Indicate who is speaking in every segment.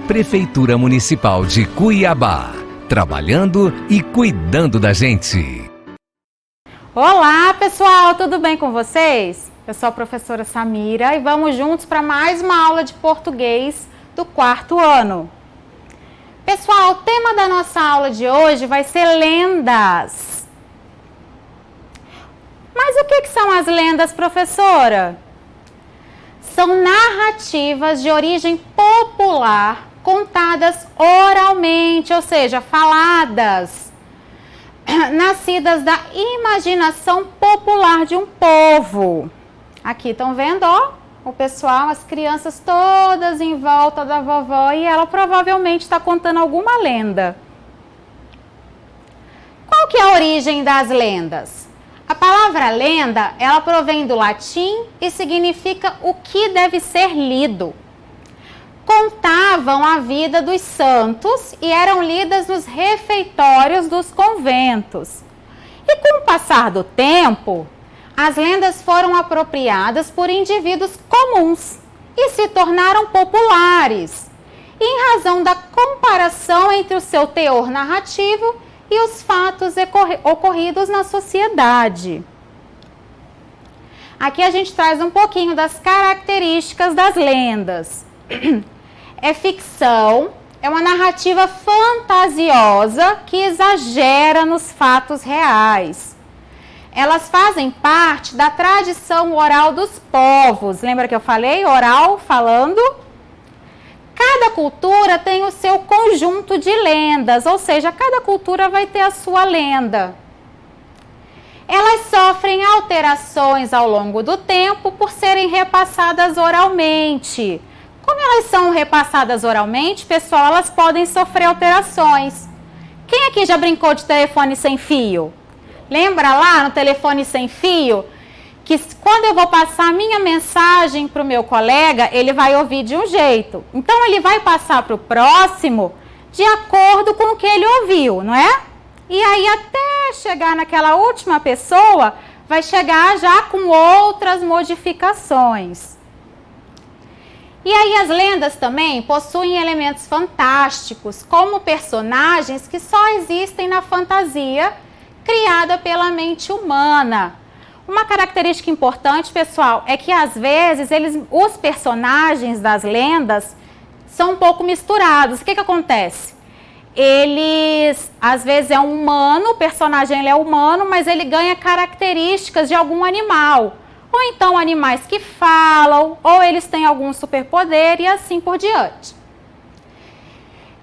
Speaker 1: Prefeitura Municipal de Cuiabá, trabalhando e cuidando da gente.
Speaker 2: Olá pessoal, tudo bem com vocês? Eu sou a professora Samira e vamos juntos para mais uma aula de português do quarto ano. Pessoal, o tema da nossa aula de hoje vai ser lendas. Mas o que são as lendas, professora? São narrativas de origem popular, contadas oralmente, ou seja, faladas, nascidas da imaginação popular de um povo. Aqui estão vendo, ó, o pessoal, as crianças todas em volta da vovó e ela provavelmente está contando alguma lenda. Qual que é a origem das lendas? A palavra lenda, ela provém do latim e significa o que deve ser lido. Contavam a vida dos santos e eram lidas nos refeitórios dos conventos. E com o passar do tempo, as lendas foram apropriadas por indivíduos comuns e se tornaram populares, em razão da comparação entre o seu teor narrativo e os fatos ocorridos na sociedade. Aqui a gente traz um pouquinho das características das lendas. É ficção, é uma narrativa fantasiosa que exagera nos fatos reais. Elas fazem parte da tradição oral dos povos. Lembra que eu falei? Oral, falando. Cada cultura tem o seu conjunto de lendas, ou seja, cada cultura vai ter a sua lenda. Elas sofrem alterações ao longo do tempo por serem repassadas oralmente. Como elas são repassadas oralmente, pessoal, elas podem sofrer alterações. Quem aqui já brincou de telefone sem fio? Lembra lá no telefone sem fio? Que quando eu vou passar a minha mensagem para o meu colega, ele vai ouvir de um jeito. Então, ele vai passar para o próximo de acordo com o que ele ouviu, não é? E aí, até chegar naquela última pessoa, vai chegar já com outras modificações. E aí, as lendas também possuem elementos fantásticos, como personagens que só existem na fantasia criada pela mente humana. Uma característica importante, pessoal, é que às vezes os personagens das lendas são um pouco misturados. O que acontece? Às vezes é um humano, o personagem ele é humano, mas ele ganha características de algum animal. Ou então animais que falam, ou eles têm algum superpoder e assim por diante.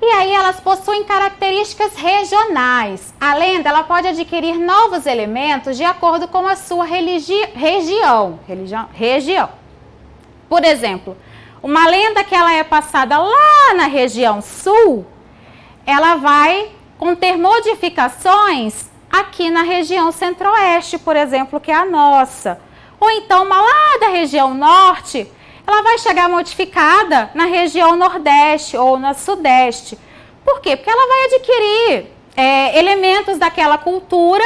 Speaker 2: E aí elas possuem características regionais. A lenda ela pode adquirir novos elementos de acordo com a sua região. Por exemplo, uma lenda que ela é passada lá na região sul, ela vai conter modificações aqui na região centro-oeste, por exemplo, que é a nossa. Ou então uma lá da região norte, ela vai chegar modificada na região nordeste ou na sudeste. Por quê? Porque ela vai adquirir elementos daquela cultura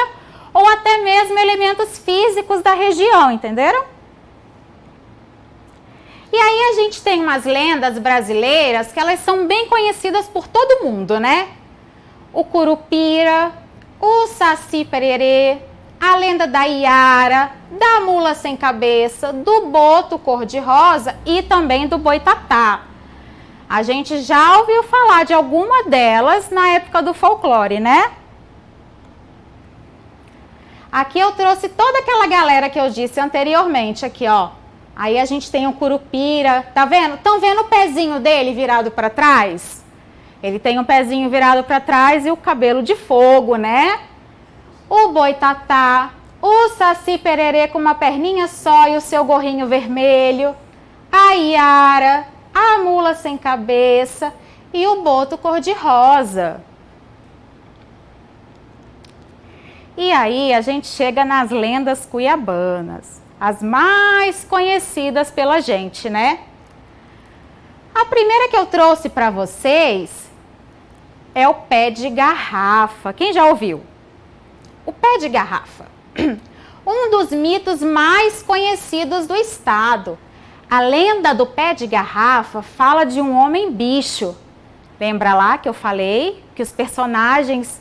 Speaker 2: ou até mesmo elementos físicos da região, entenderam? E aí a gente tem umas lendas brasileiras que elas são bem conhecidas por todo mundo, né? O Curupira, o Saci-Pererê, a lenda da Iara, da mula sem cabeça, do boto cor-de-rosa e também do boitatá. A gente já ouviu falar de alguma delas na época do folclore, né? Aqui eu trouxe toda aquela galera que eu disse anteriormente, aqui ó. Aí a gente tem o Curupira, tá vendo? Estão vendo o pezinho dele virado para trás? Ele tem um pezinho virado para trás e o cabelo de fogo, né? O boitatá, o Saci-Pererê com uma perninha só e o seu gorrinho vermelho, a Iara, a mula sem cabeça e o boto cor-de-rosa. E aí a gente chega nas lendas cuiabanas, as mais conhecidas pela gente, né? A primeira que eu trouxe para vocês é o pé de garrafa. Quem já ouviu? O pé de garrafa. Um dos mitos mais conhecidos do estado. A lenda do pé de garrafa fala de um homem bicho Lembra lá que eu falei que os personagens,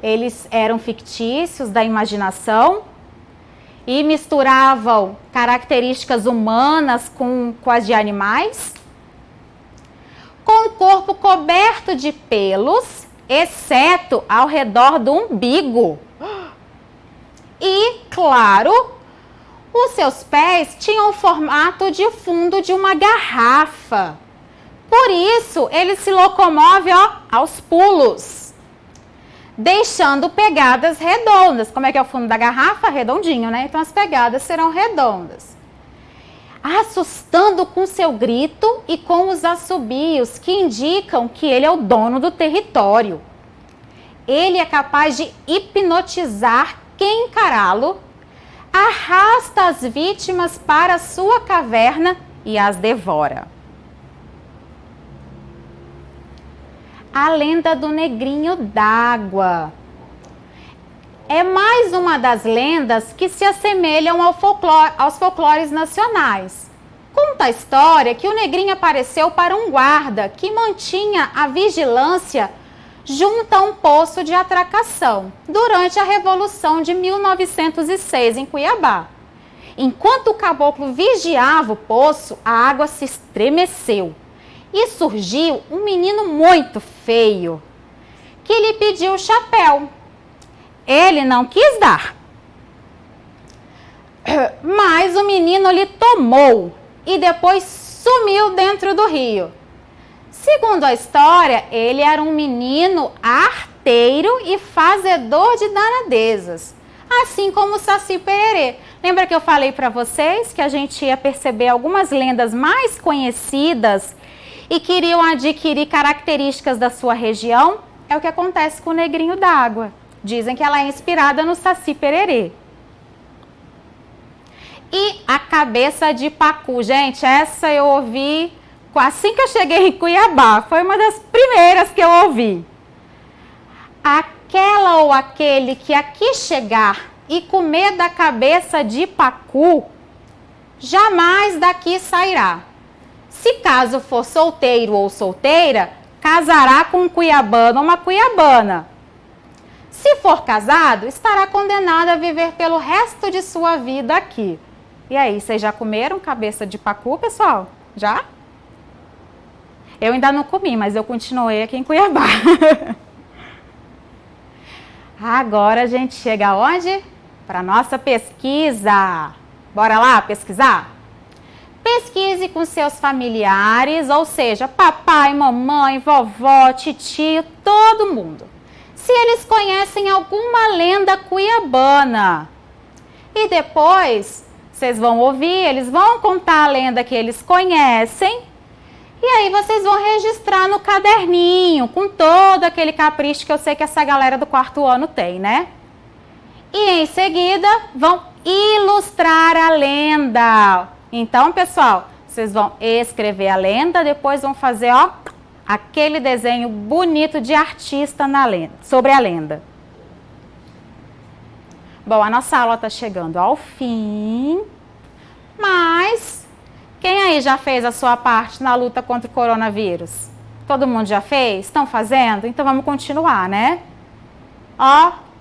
Speaker 2: eles eram fictícios da imaginação e misturavam características humanas com as de animais? Com o corpo coberto de pelos, exceto ao redor do umbigo. E, claro, os seus pés tinham o formato de fundo de uma garrafa. Por isso, ele se locomove aos pulos, deixando pegadas redondas. Como é que é o fundo da garrafa? Redondinho, né? Então, as pegadas serão redondas. Assustando com seu grito e com os assobios que indicam que ele é o dono do território. Ele é capaz de hipnotizar quem encará-lo, arrasta as vítimas para sua caverna e as devora. A lenda do negrinho d'água é mais uma das lendas que se assemelham aos folclores nacionais. Conta a história que o negrinho apareceu para um guarda que mantinha a vigilância junto a um poço de atracação durante a Revolução de 1906 em Cuiabá. Enquanto o caboclo vigiava o poço, a água se estremeceu e surgiu um menino muito feio que lhe pediu o chapéu. Ele não quis dar, mas o menino lhe tomou e depois sumiu dentro do rio. Segundo a história, ele era um menino arteiro e fazedor de danadezas, assim como o Saci Pererê. Lembra que eu falei para vocês que a gente ia perceber algumas lendas mais conhecidas e queriam adquirir características da sua região? É o que acontece com o negrinho d'água. Dizem que ela é inspirada no Saci Pererê. E a cabeça de pacu, gente, essa eu ouvi assim que eu cheguei em Cuiabá. Foi uma das primeiras que eu ouvi. Aquela ou aquele que aqui chegar e comer da cabeça de pacu, jamais daqui sairá. Se caso for solteiro ou solteira, casará com um cuiabano ou uma cuiabana. Se for casado, estará condenado a viver pelo resto de sua vida aqui. E aí, vocês já comeram cabeça de pacu, pessoal? Já? Eu ainda não comi, mas eu continuei aqui em Cuiabá. Agora a gente chega aonde? Para nossa pesquisa. Bora lá pesquisar? Pesquise com seus familiares, ou seja, papai, mamãe, vovó, titio, todo mundo. Se eles conhecem alguma lenda cuiabana. E depois, vocês vão ouvir, eles vão contar a lenda que eles conhecem. E aí vocês vão registrar no caderninho, com todo aquele capricho que eu sei que essa galera do quarto ano tem, né? E em seguida, vão ilustrar a lenda. Então, pessoal, vocês vão escrever a lenda, depois vão fazer, aquele desenho bonito de artista na lenda, sobre a lenda. Bom, a nossa aula está chegando ao fim, mas quem aí já fez a sua parte na luta contra o coronavírus? Todo mundo já fez? Estão fazendo? Então vamos continuar, né?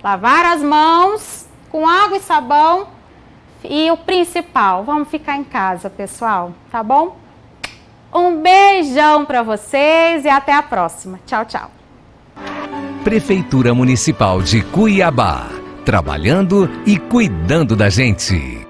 Speaker 2: Lavar as mãos com água e sabão e o principal, vamos ficar em casa, pessoal, tá bom? Um beijão para vocês e até a próxima. Tchau, tchau.
Speaker 1: Prefeitura Municipal de Cuiabá, trabalhando e cuidando da gente.